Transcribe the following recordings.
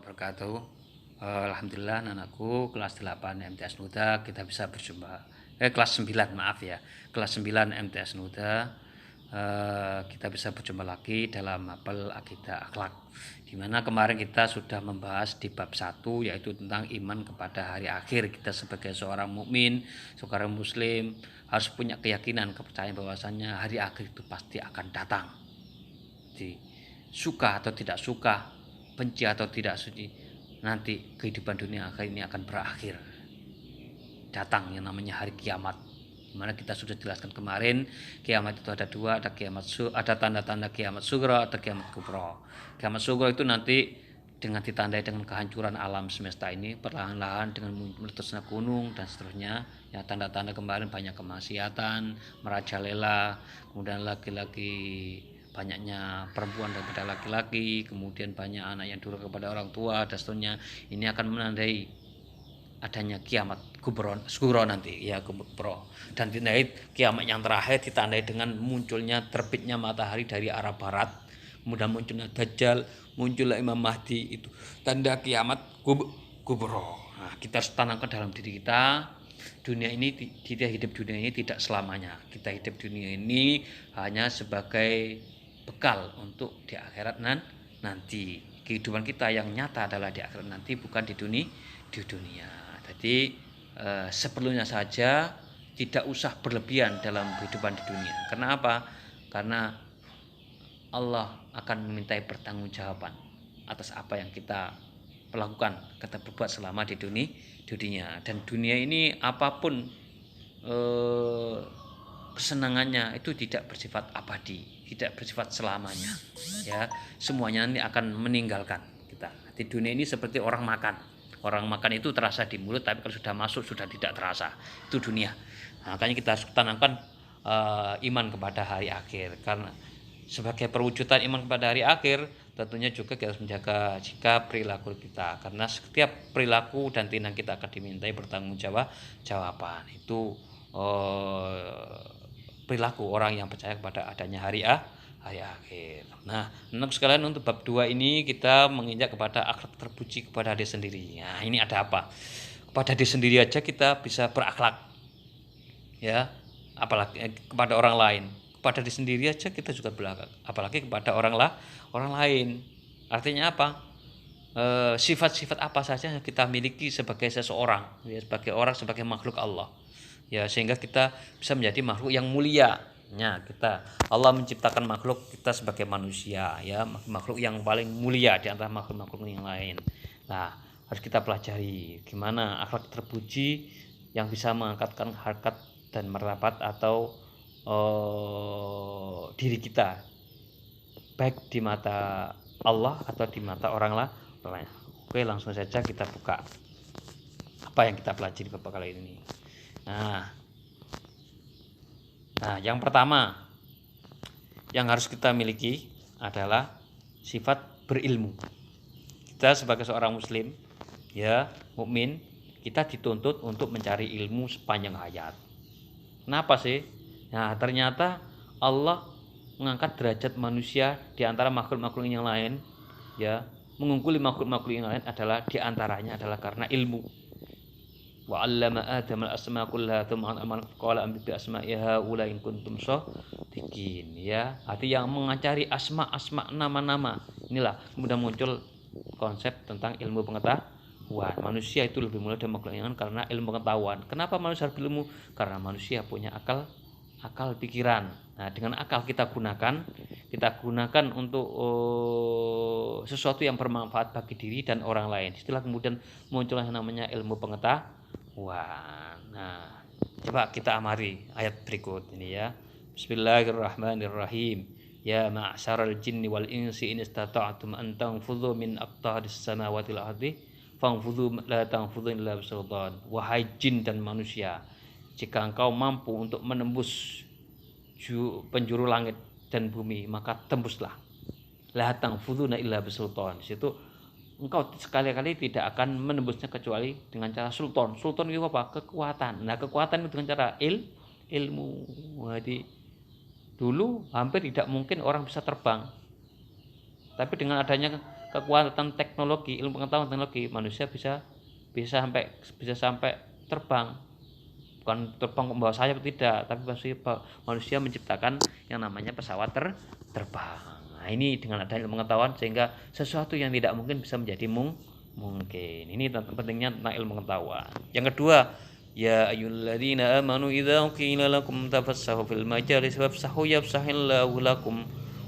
wabarakatuh. Alhamdulillah anakku kelas 8 MTS Nuda kita bisa berjumpa. Kelas 9 maaf ya. Kelas 9 MTS Nuda kita bisa berjumpa lagi dalam mapel akidah akhlak. Dimana kemarin kita sudah membahas di bab 1 yaitu tentang iman kepada hari akhir. Kita sebagai seorang mukmin, seorang muslim harus punya keyakinan, kepercayaan bahwasannya hari akhir itu pasti akan datang. Jadi, suka atau tidak suka, benci atau tidak suci, nanti kehidupan dunia akhir ini akan berakhir. Datang yang namanya hari kiamat. Dimana kita sudah jelaskan kemarin, kiamat itu ada dua, ada tanda-tanda kiamat sugra atau kiamat kubro. Kiamat sugra itu nanti dengan ditandai dengan kehancuran alam semesta ini perlahan-lahan dengan meletusnya gunung dan seterusnya. Ya, tanda-tanda kemarin banyak kemaksiatan, merajalela, kemudian laki-laki banyaknya perempuan daripada laki-laki, kemudian banyak anak yang durhaka kepada orang tua dan seterusnya. Ini akan menandai adanya kiamat kubro nanti ya, kubro. Dan ditandai kiamat yang terakhir ditandai dengan munculnya terbitnya matahari dari arah barat, kemudian munculnya Dajjal, munculnya Imam Mahdi. Itu tanda kiamat kubro. Nah, kita harus tanamkan dalam diri kita, dunia ini, kita hidup dunia ini tidak selamanya. Kita hidup dunia ini hanya sebagai bekal untuk di akhirat nanti. Kehidupan kita yang nyata adalah di akhirat nanti, bukan di dunia. Jadi seperlunya saja, tidak usah berlebihan dalam kehidupan di dunia. Karena apa? Karena Allah akan memintai pertanggungjawaban atas apa yang kita lakukan, kita berbuat selama di dunia. Dan dunia ini apapun kesenangannya itu tidak bersifat abadi, tidak bersifat selamanya. Ya, semuanya nanti akan meninggalkan kita. Di dunia ini seperti orang makan. Orang makan itu terasa di mulut, tapi kalau sudah masuk sudah tidak terasa. Itu dunia. Nah, makanya kita harus tanamkan iman kepada hari akhir. Karena sebagai perwujudan iman kepada hari akhir, tentunya juga kita harus menjaga sikap perilaku kita. Karena setiap perilaku dan tindak kita akan dimintai pertanggungjawaban. Itu perilaku orang yang percaya kepada adanya hari akhir. Nah, anak sekalian, untuk bab 2 ini kita menginjak kepada akhlak terpuji kepada diri sendiri. Nah, ini ada apa? Kepada diri sendiri aja kita bisa berakhlak. Ya, apalagi kepada orang lain. Kepada diri sendiri aja kita juga berakhlak, apalagi kepada orang lain. Artinya apa? Sifat-sifat apa saja yang kita miliki sebagai seseorang, ya, sebagai makhluk Allah. Ya, sehingga kita bisa menjadi makhluk yang mulia. Ya, Allah menciptakan makhluk kita sebagai manusia, ya, makhluk yang paling mulia di antara makhluk-makhluk yang lain. Nah, harus kita pelajari gimana akhlak terpuji yang bisa mengangkatkan harkat dan martabat atau diri kita, baik di mata Allah atau di mata orang lain. Oke, langsung saja kita buka apa yang kita pelajari beberapa kali ini. Nah, yang pertama yang harus kita miliki adalah sifat berilmu. Kita sebagai seorang muslim, ya, mukmin, kita dituntut untuk mencari ilmu sepanjang hayat. Kenapa sih? Nah, ternyata Allah mengangkat derajat manusia di antara makhluk-makhluk yang lain, ya, mengungkuli makhluk-makhluk yang lain adalah di antaranya adalah karena ilmu. Wa 'allama Adam al-asma' kullaha tsumma qala ambi bi asma'iha ula in kuntum shadiqin, ya. Arti yang mengacari asma nama-nama. Inilah kemudian muncul konsep tentang ilmu pengetahuan. Manusia itu lebih mulia dari makhluk yang lain karena ilmu pengetahuan. Kenapa manusia harus berilmu? Karena manusia punya akal pikiran. Nah, dengan akal kita gunakan untuk sesuatu yang bermanfaat bagi diri dan orang lain. Setelah kemudian muncullah yang namanya ilmu pengetahuan. Nah, coba kita amari ayat berikut ini, ya. Bismillahirrahmanirrahim. Ya ma'syaral jinni wal insi in istata'tum an tanfudhu min aqtaris samawati wal ardi fanfudhu la tanfudhu illa bisultan. Wahai jin dan manusia, jika engkau mampu untuk menembus penjuru langit dan bumi, maka tembuslah. La tanfudhuna illa bisultan. Situ engkau sekali-kali tidak akan menembusnya kecuali dengan cara sultan. Sultan itu apa? Kekuatan. Nah, kekuatan itu dengan cara ilmu. Jadi dulu hampir tidak mungkin orang bisa terbang. Tapi dengan adanya kekuatan teknologi, ilmu pengetahuan teknologi, manusia bisa sampai terbang. Bukan terbang membawa sayap tidak, tapi manusia menciptakan yang namanya pesawat terbang. Nah, ini dengan adanya ilmu pengetahuan sehingga sesuatu yang tidak mungkin bisa menjadi mungkin. Ini pentingnya tentang ilmu pengetahuan. Yang kedua, ya ayyuhalladzina amanu idza qila lakum tafassahu fil majalis fafsahu yafsahillahu lakum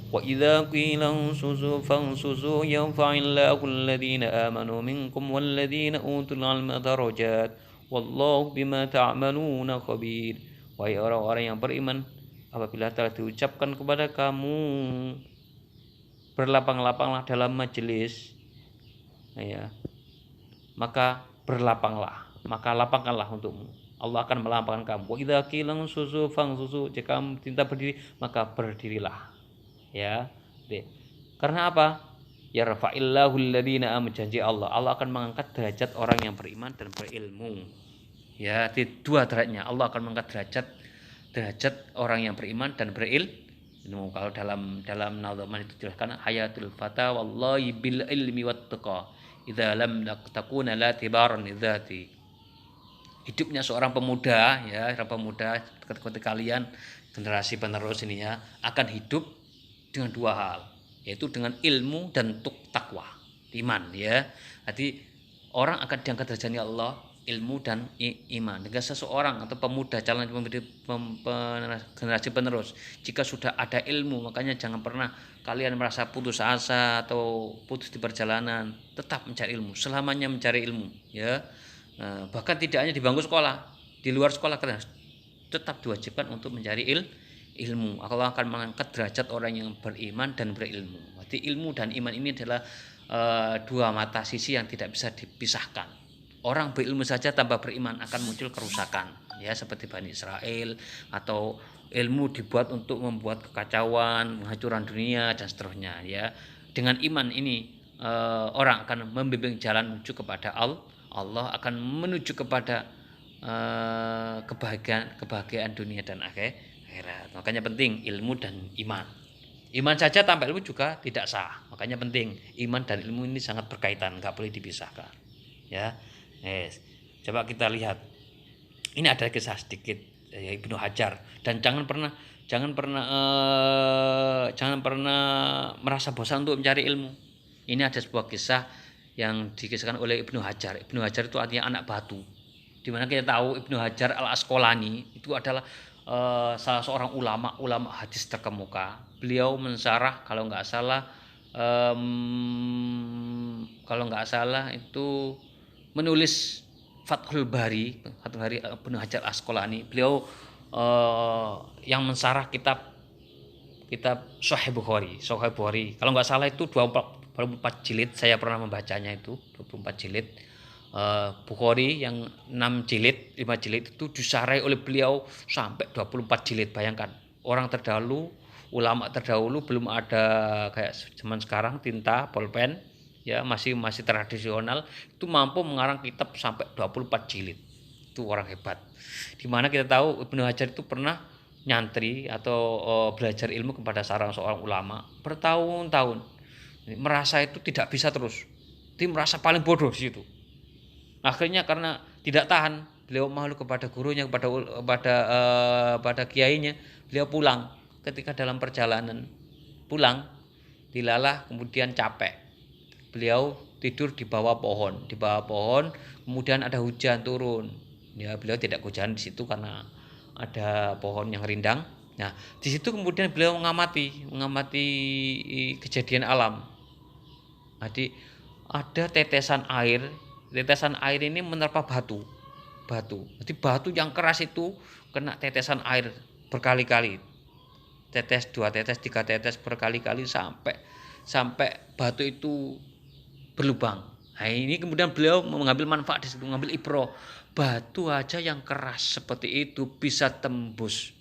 wa idza qila ansuzu fansuzu yarfa'illahu alladzina amanu minkum walladzina utul ilma darajat wallahu bima ta'maluna khabir. Wahai orang-orang yang beriman, apabila telah diucapkan kepada kamu berlapang-lapanglah dalam majelis, ya, maka lapangkanlah untukmu. Allah akan melapangkan kamu. Wa idza qila susu fangsusu, jika kamu minta berdiri maka berdirilah. Ya. Karena apa? Ya rafa'illahu alladziina amanu, janji Allah akan mengangkat derajat orang yang beriman dan berilmu. Ya, dua derajatnya. Allah akan mengangkat derajat orang yang beriman dan berilmu. Kalau dalam Nadhaman itu jelaskan hayatul fata wallahi bil ilmi wat taqwa idza lam takuna la tibaran lidzati. Hidupnya seorang pemuda, ya, ketika kalian generasi penerus ini ya akan hidup dengan dua hal, yaitu dengan ilmu dan takwa, iman, ya. Jadi orang akan diangkat derajatnya Allah, ilmu dan iman. Dengan seseorang atau pemuda calon generasi penerus, jika sudah ada ilmu, makanya jangan pernah kalian merasa putus asa atau putus di perjalanan. Tetap mencari ilmu, selamanya mencari ilmu, ya. Bahkan tidak hanya di bangku sekolah, di luar sekolah kalian tetap diwajibkan untuk mencari ilmu. Allah akan mengangkat derajat orang yang beriman dan berilmu. Jadi ilmu dan iman ini adalah dua mata sisi yang tidak bisa dipisahkan. Orang berilmu saja tanpa beriman akan muncul kerusakan, ya, seperti Bani Israel, atau ilmu dibuat untuk membuat kekacauan, penghancuran dunia dan seterusnya, ya. Dengan iman ini orang akan membimbing jalan menuju kepada Allah, akan menuju kepada kebahagiaan dunia dan akhirat. Makanya penting ilmu dan iman. Iman saja tanpa ilmu juga tidak sah. Makanya penting iman dan ilmu ini sangat berkaitan, nggak boleh dipisahkan, ya. Yes. Coba kita lihat. Ini ada kisah sedikit, ya, Ibnu Hajar, dan jangan pernah merasa bosan untuk mencari ilmu. Ini ada sebuah kisah yang dikisahkan oleh Ibnu Hajar. Ibnu Hajar itu artinya anak batu. Dimana kita tahu Ibnu Hajar Al-Asqalani itu adalah salah seorang ulama hadis terkemuka. Beliau mensyarah kalau nggak salah itu menulis Fathul Bari Ibnu Hajar Asqalani. Beliau yang mensyarah kitab Sahih Bukhari. Kalau nggak salah itu 24 jilid, saya pernah membacanya itu 24 jilid. Bukhari yang 6 jilid, 5 jilid itu disarai oleh beliau sampai 24 jilid. Bayangkan, ulama terdahulu belum ada kayak zaman sekarang tinta, pulpen, ya, masih tradisional, itu mampu mengarang kitab sampai 24 jilid. Itu orang hebat. Dimana kita tahu Ibnu Hajar itu pernah nyantri atau belajar ilmu kepada seorang ulama bertahun-tahun. Merasa itu tidak bisa terus. Dia merasa paling bodoh di situ. Akhirnya karena tidak tahan, beliau malu kepada gurunya, kepada kiainya, beliau pulang. Ketika dalam perjalanan pulang, dilalah kemudian capek. Beliau tidur di bawah pohon, kemudian ada hujan turun. Ya, beliau tidak hujan di situ karena ada pohon yang rindang. Nah, di situ kemudian beliau mengamati kejadian alam. Jadi ada tetesan air ini menerpa batu. Jadi batu yang keras itu kena tetesan air berkali-kali. Tetes, 2 tetes, 3 tetes berkali-kali sampai batu itu berlubang. Nah, ini kemudian beliau mengambil manfaat di situ, mengambil ibrah. Batu aja yang keras seperti itu bisa tembus.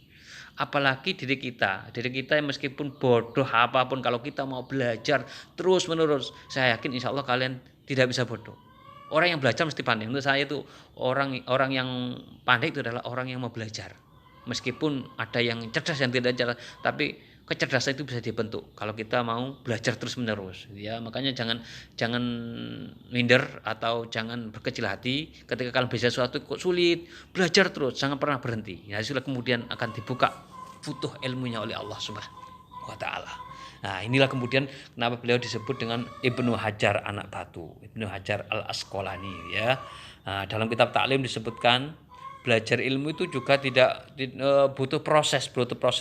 Apalagi diri kita yang meskipun bodoh apapun, kalau kita mau belajar terus menerus, saya yakin insya Allah kalian tidak bisa bodoh. Orang yang belajar mesti pandai. Menurut saya itu orang yang pandai itu adalah orang yang mau belajar. Meskipun ada yang cerdas yang tidak cerdas, tapi kecerdasan itu bisa dibentuk kalau kita mau belajar terus menerus ya. Makanya jangan jangan minder atau jangan berkecil hati ketika kalian belajar sesuatu kok sulit, belajar terus, jangan pernah berhenti ya, sudah kemudian akan dibuka futuh ilmunya oleh Allah Subhanahu wa taala. Nah, inilah kemudian kenapa beliau disebut dengan Ibnu Hajar anak batu, Ibnu Hajar al Asqalani ya. Nah, dalam kitab Ta'lim disebutkan belajar ilmu itu juga tidak butuh proses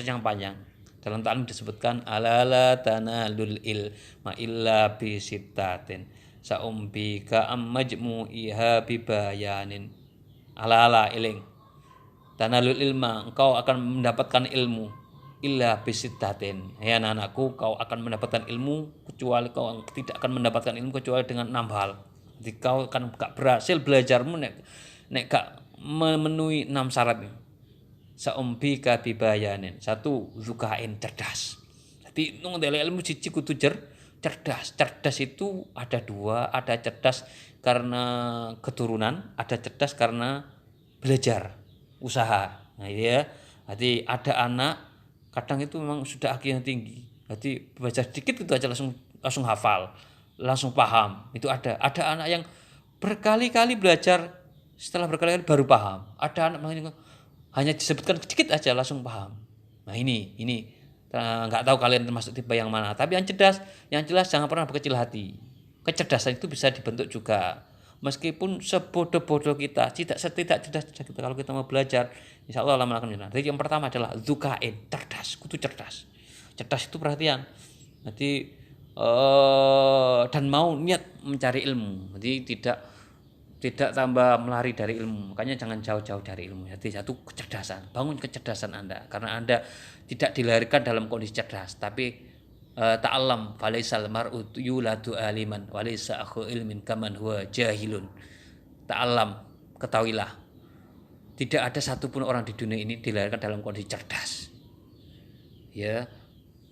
yang panjang. Dalam Ta'lim disebutkan alala tanalul ilma illa bi sittatin saumbika majmu'iha bibayanin. Ala iling tanalul ilma, engkau akan mendapatkan ilmu illa bisittatin, ya anak-anakku, kau akan mendapatkan ilmu kecuali kau tidak akan mendapatkan ilmu kecuali dengan 6 hal. Jadi kau akan gak berhasil belajarmu nek gak memenuhi 6 syarat ini. Saumbika bibayanin. 1, zukain, cerdas. Jadi nunggu ilmu siji kudu cerdas. Cerdas itu ada 2, ada cerdas karena keturunan, ada cerdas karena belajar, usaha. Nah ya, jadi ada anak kadang itu memang sudah IQ yang tinggi. Jadi baca sedikit itu aja langsung hafal, langsung paham. Itu ada anak yang berkali-kali belajar, setelah berkali-kali baru paham. Ada anak yang hanya disebutkan sedikit aja langsung paham. Nah ini nggak tahu kalian termasuk tipe yang mana. Tapi yang jelas jangan pernah berkecil hati. Kecerdasan itu bisa dibentuk juga. Meskipun sebodoh-bodoh kita, tidak cerdas kita, kalau kita mau belajar, insya Allah lama akan menang. Jadi yang pertama adalah zukain, cerdas, kudu cerdas. Cerdas itu perhatian. Jadi dan mau niat mencari ilmu. Jadi tidak tambah melari dari ilmu. Makanya jangan jauh-jauh dari ilmu. Jadi satu kecerdasan, bangun kecerdasan Anda, karena Anda tidak dilahirkan dalam kondisi cerdas, tapi ta'allam falaisal mar'u yuladu aliman walaysa akhu ilmin kaman huwa jahilun. Ta'allam, ketahuilah, tidak ada satupun orang di dunia ini dilahirkan dalam kondisi cerdas. Ya.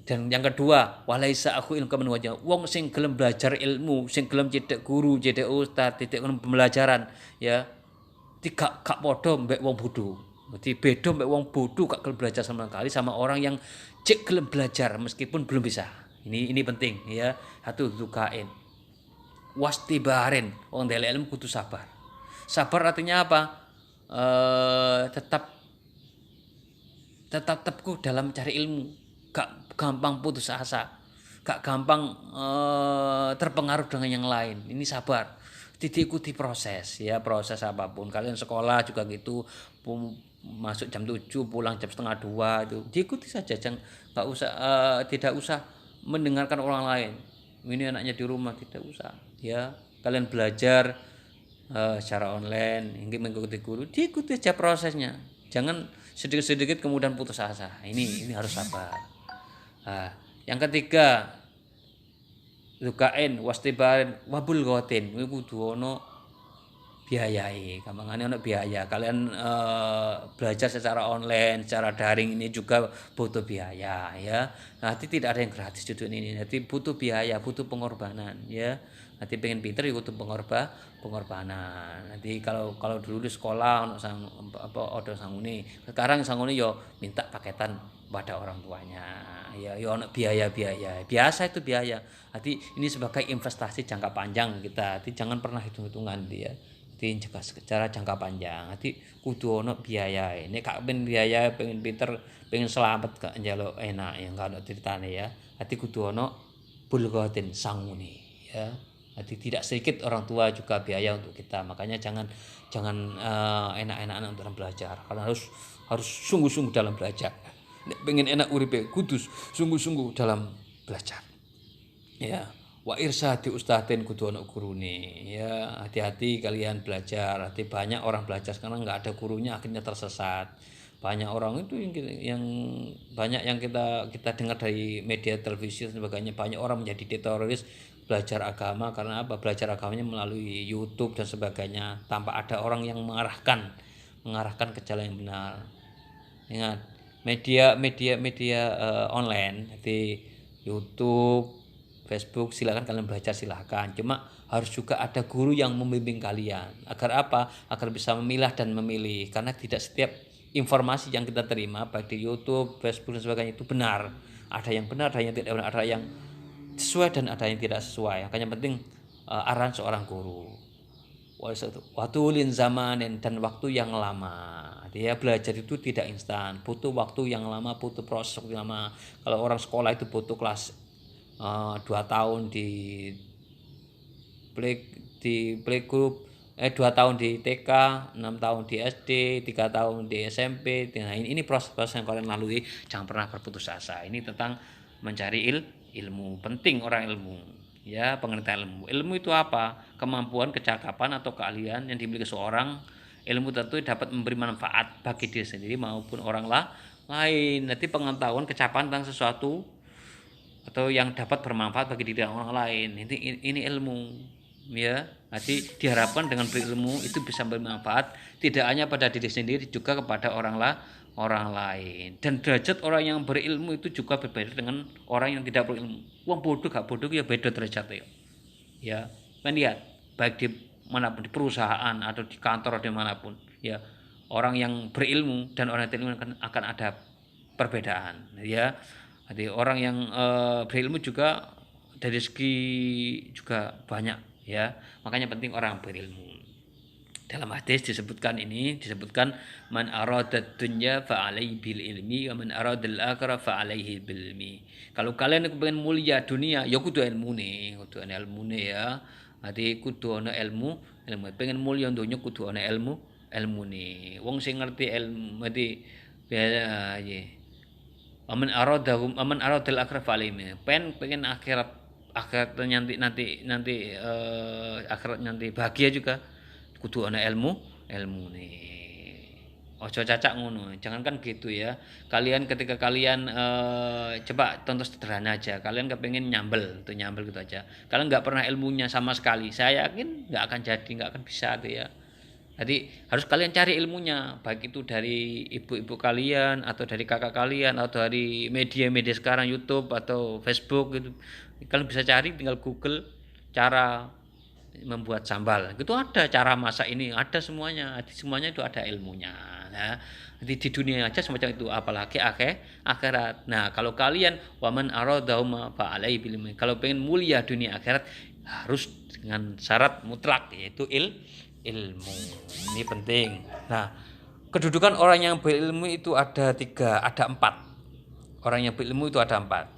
Dan yang kedua, walaisa akhu ilmu kaman huwa, wong sing gelem belajar ilmu, sing gelem cedek guru, cedek ustaz, cedek pembelajaran, ya. Tidak gak padha mbek wong bodoh. Jadi beda mbek wong bodoh gak gelem belajar sama sekali sama orang yang cek gelem belajar meskipun belum bisa. Ini penting ya. Satu, zukain. Wastibarin. Wong ndek ilmu kudu sabar. Sabar artinya apa? Tetap teguh dalam mencari ilmu. Gak gampang putus asa. Gak gampang terpengaruh dengan yang lain. Ini sabar. Diikuti proses ya, proses apapun. Kalian sekolah juga gitu, masuk jam 7 pulang jam setengah 2 itu diikuti saja, jangan nggak usah tidak usah mendengarkan orang lain. Ini anaknya di rumah, tidak usah ya. Kalian belajar secara online, mengikuti guru, diikuti aja prosesnya. Jangan sedikit-sedikit kemudian putus asa. Ini harus sabar. Yang ketiga, zukain wastibarin wabul gotin, kudu ono biayai, gampangane ono biaya. Kalian belajar secara online, secara daring ini juga butuh biaya ya. Nanti tidak ada yang gratis di dunia ini. Nanti butuh biaya, butuh pengorbanan ya. Nanti pengen pinter ya butuh pengorbanan. Nanti kalau dulu di sekolah ono sangune. Sekarang sangune yo minta paketan pada orang tuanya. Ya ono biaya. Biasa itu biaya. Nanti ini sebagai investasi jangka panjang kita. Nanti jangan pernah hitung-hitungan dia. Juga secara jangka panjang. Nanti kudu ono biaya. Nek gak pengen biaya, pengen pinter, pengen selamat gak njaluk enak ya gak ono ceritane ya. Nanti kudu ono bulghatin sangune ya. Nanti tidak sedikit orang tua juga biaya untuk kita. Makanya jangan enak-enakan untuk belajar. Karena harus sungguh-sungguh dalam belajar. Nek pengen enak uripe kudu sungguh-sungguh dalam belajar. Ya. Wa irsadi ustadin kudu ana gurune ya. Hati-hati kalian belajar. Hati banyak orang belajar sekarang nggak ada gurunya akhirnya tersesat. Banyak orang itu yang banyak yang kita dengar dari media televisi dan sebagainya, banyak orang menjadi teroris belajar agama. Karena apa? Belajar agamanya melalui YouTube dan sebagainya tanpa ada orang yang mengarahkan ke jalan yang benar. Ingat, media online di YouTube, Facebook, silakan kalian belajar, silakan. Cuma harus juga ada guru yang membimbing kalian. Agar apa? Agar bisa memilah dan memilih. Karena tidak setiap informasi yang kita terima baik di YouTube, Facebook dan sebagainya itu benar. Ada yang benar, ada yang tidak benar, ada yang sesuai dan ada yang tidak sesuai. Makanya penting arahan seorang guru. Watulin zamanin, dan waktu yang lama. Dia belajar itu tidak instan, butuh waktu yang lama, butuh proses yang lama. Kalau orang sekolah itu butuh kelas 2 tahun di playgroup, 2 tahun di TK, 6 tahun di SD, 3 tahun di SMP. Nah, ini proses-proses yang kalian lalui, jangan pernah berputus asa. Ini tentang mencari ilmu. Penting orang ilmu. Ya, pengertian ilmu. Ilmu itu apa? Kemampuan, kecakapan atau keahlian yang dimiliki seorang. Ilmu tentu dapat memberi manfaat bagi diri sendiri maupun orang lain. Nanti pengetahuan, kecakapan tentang sesuatu atau yang dapat bermanfaat bagi diri orang lain. Ini ilmu. Ya, nanti diharapkan dengan berilmu itu bisa bermanfaat tidak hanya pada diri sendiri, juga kepada orang lain. Dan derajat orang yang berilmu itu juga berbeda dengan orang yang tidak berilmu. Wong bodoh gak bodoh ya beda derajatnya. Ya, kan lihat baik di manapun, di perusahaan atau di kantor atau dimanapun. Ya, orang yang berilmu dan orang yang tidak berilmu akan ada perbedaan. Ya, jadi orang yang berilmu juga dari segi juga banyak. Ya, makanya penting orang berilmu. Dalam hadis disebutkan man aradad dunya fa alaihi bil ilmi wa man aradal akhirah fa alaihi bil ilmi. Kalau kalian pengen mulia dunia ya kudu ilmune ya. Ati kudu ana ilmu. Pengen mulia dunya kudu ana ilmune. Wong sing ngerti ilmu mati biasa ya. Aman aradal akhirah fa alaihi. Pengen akhirat nanti akhirat nanti bahagia juga kudu ana ilmu nih. Ojo cacak ngono. Jangankan gitu ya. Kalian ketika kalian coba contoh sederhana aja. Kalian kepengen nyambel gitu aja. Kalian nggak pernah ilmunya sama sekali. Saya yakin nggak akan bisa tuh ya. Jadi harus kalian cari ilmunya, baik itu dari ibu-ibu kalian atau dari kakak kalian atau dari media-media sekarang YouTube atau Facebook gitu. Kalian bisa cari, tinggal Google cara membuat sambal. Itu ada cara masak ini, ada semuanya. Jadi semuanya itu ada ilmunya. Nah, di dunia aja semacam itu, apalagi akhirat. Nah, kalau kalian waman aradahuma fa alaihi bil. Kalau pengen mulia dunia akhirat harus dengan syarat mutlak yaitu ilmu. Ini penting. Nah, kedudukan orang yang berilmu itu ada 4. Orang yang berilmu itu ada 4.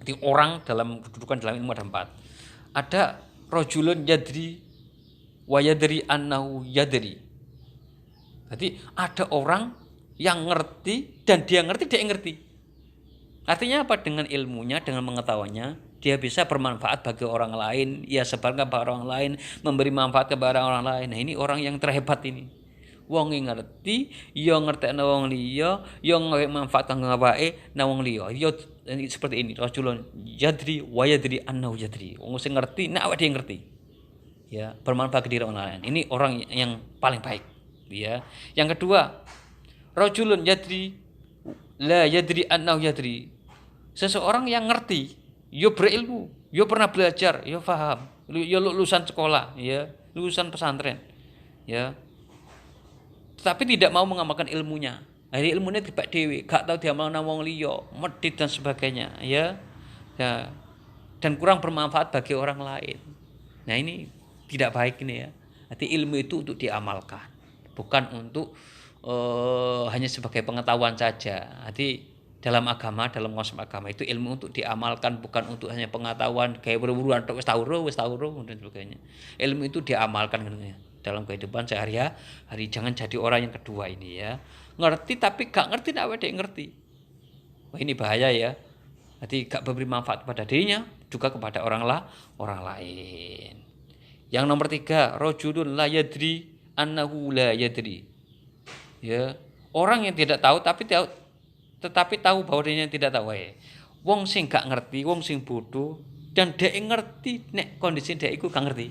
Jadi orang dalam kedudukan dalam ilmu ada 4. Ada rajulun yadri wa yadri annahu yadri. Jadi ada orang yang ngerti dan dia ngerti. Artinya apa? Dengan ilmunya, dengan pengetahuannya, dia bisa bermanfaat bagi orang lain, ia sebarkan kepada orang lain, memberi manfaat kepada orang lain. Nah, ini orang yang terhebat ini. Wong ngerti, ya ngertekno wong liya, ya manfaatkan ngawake nang wong liya. Ya seperti ini, rajulun yadri wa yadri annahu yadri. Wong sing ngerti, nek awake dhewe ngerti. Ya, bermanfaat ke diri orang lain. Ini orang yang paling baik, ya. Yang kedua, rajulun yadri la yadri annahu yadri. Seseorang yang ngerti, yo berilmu, yo pernah belajar, yo paham, yo lulusan sekolah, ya, lulusan pesantren, ya. Tapi tidak mau mengamalkan ilmunya. Hari ilmunya dibak dewi, gak tahu dia mau nang wong liya, medit dan sebagainya, ya. Ya. Dan kurang bermanfaat bagi orang lain. Nah, ini tidak baik ini ya. Jadi ilmu itu untuk diamalkan, bukan untuk hanya sebagai pengetahuan saja. Jadi dalam konsep agama itu ilmu untuk diamalkan, bukan untuk hanya pengetahuan kayak buru-buruan wis tahu dan sebagainya. Ilmu itu diamalkan dalam kehidupan sehari-hari. Jangan jadi orang yang kedua ini ya. Ngerti tapi gak ngerti, nek awake ngerti. Wah, ini bahaya ya. Jadi gak memberi manfaat kepada dirinya, juga kepada orang lain. Yang nomor 3, rajulun la yadri annahu la yadri. Ya, orang yang tidak tahu tetapi tahu bahwa dirinya tidak tahu. Wong sing gak ngerti, wong sing bodoh dan dhek ngerti nek kondisi dhek iku gak ngerti.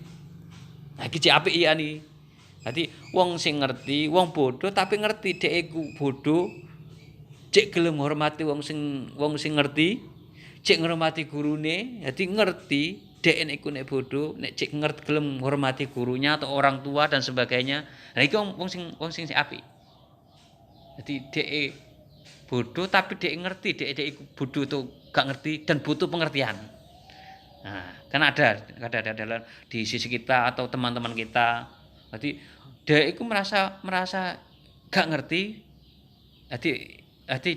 Nah, iki apik iki. Dadi wong sing ngerti, wong bodoh tapi ngerti dhek iku bodoh, cek gelem ngormati wong sing ngerti, cek ngormati gurune, dadi ngerti dhek iku nek bodoh, nek cek ngerti gelem ngormati gurunya atau orang tua dan sebagainya. Nah, iki wong sing apik. Dadi dhek bodoh tapi dia ngerti, dia bodoh tuh gak ngerti dan butuh pengertian. Nah, kan ada dalam di sisi kita atau teman-teman kita. Jadi dia itu merasa gak ngerti. Jadi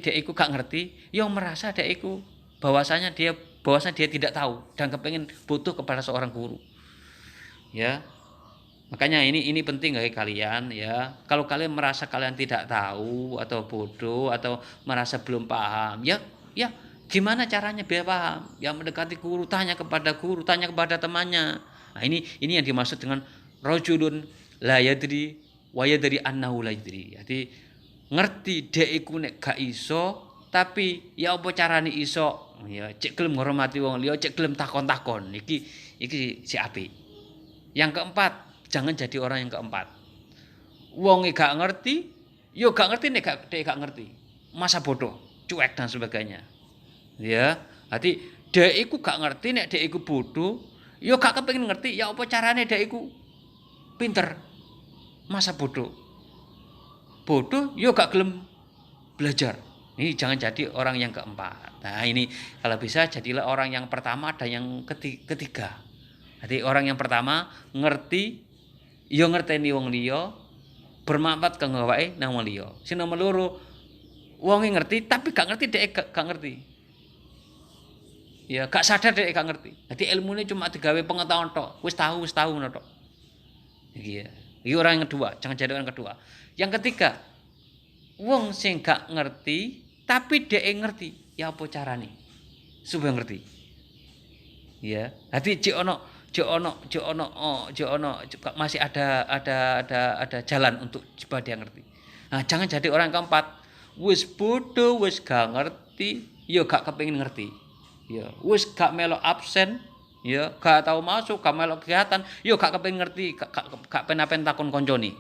dia itu gak ngerti, yang merasa dia itu bahwasanya dia tidak tahu dan kepengen butuh kepada seorang guru. Ya. Makanya ini penting bagi kalian ya. Kalau kalian merasa kalian tidak tahu atau bodoh atau merasa belum paham, ya gimana caranya biar paham? Ya mendekati guru, tanya kepada guru, tanya kepada temannya. Nah, ini yang dimaksud dengan rajulun la yadri wa yadri annahu la yadri. Jadi ngerti dek iku nek gak iso, tapi ya apa carane iso? Ya cek gelem ngormati wong liya, cek gelem takon-takon. Iki si apik. Yang keempat, jangan jadi orang yang keempat. Wonge gak ngerti, yo gak ngerti nek gak ngerti. Masa bodoh, cuek dan sebagainya. Ya, hati dek iku gak ngerti nek dek iku bodoh, yo gak kepengin ngerti, ya apa carane dek iku pinter. Masa bodoh. Bodoh yo gak gelem belajar. Ini jangan jadi orang yang keempat. Nah, ini kalau bisa jadilah orang yang pertama dan yang ketiga. Jadi orang yang pertama ngerti, yo ngerteni wong liya, bermanfaat kanggo awake nang wong liya. Sing nomor loro, wonge ngerti tapi gak ngerti dhek gak ngerti. Ya gak sadar dhek gak ngerti. Jadi ilmune cuma digawe pengetahuan tok, wis tahu ngono tok. Iki ya. Iki orang yang kedua, jangan jadi orang kedua. Yang ketiga, wong sing gak ngerti tapi dhek ngerti, ya apa carane supaya ngerti? Ya, hati cek ono masih ada jalan untuk supaya dia ngerti. Nah, jangan jadi orang keempat. Wis bodoh, wis gak ngerti, ya gak kepengin ngerti. Ya, wis gak melok absen, ya gak tahu masuk, gak melok kegiatan, ya gak kepengin ngerti, gak penapen takon koncone.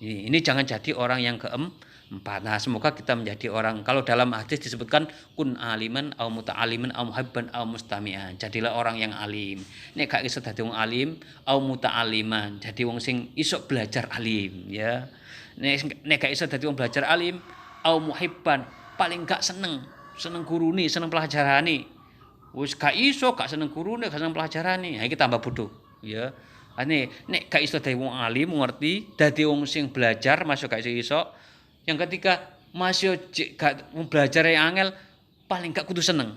Ini jangan jadi orang yang keempat. Nah, semoga kita menjadi orang, kalau dalam hadis disebutkan kun aliman au muta'aliman au muhibban au mustami'an. Jadilah orang yang alim. Nek gak iso dadi wong alim au muta'aliman, jadi wong sing iso belajar alim ya. Nek gak iso dadi wong belajar alim au muhibban, paling gak seneng gurune, seneng pelajarane. Wis gak iso, gak seneng gurune, gak seneng pelajarane. Ha iki tambah bodoh ya. Nek gak iso dadi wong alim ngerti, dadi wong sing belajar masuk gak iso. Yang ketiga masih gak belajar yang angel, paling gak kudu seneng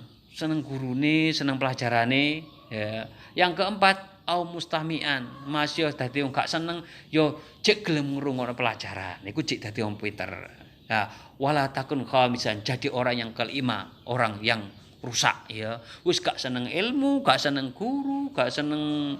gurune, seneng pelajarane ya. Yang keempat au mustamian, masih dadi wong gak seneng yo cek gelem ngrungokno pelajaran, niku cek dadi wong pinter. Nah, wala takun khamisan, jadi orang yang kelima, orang yang rusak ya. Wis gak seneng ilmu, gak seneng guru, gak seneng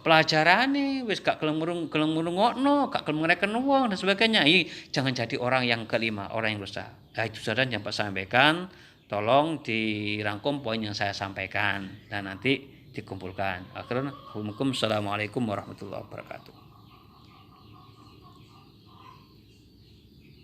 pelajarane, wis gak gelem ngrungokno, gak gelem ngreken wong dan sebagainya. Jangan jadi orang yang kelima, orang yang rusak. Nah, itu saja yang Pak sampaikan. Tolong dirangkum poin yang saya sampaikan dan nanti dikumpulkan. Akhirnya, assalamualaikum warahmatullahi wabarakatuh.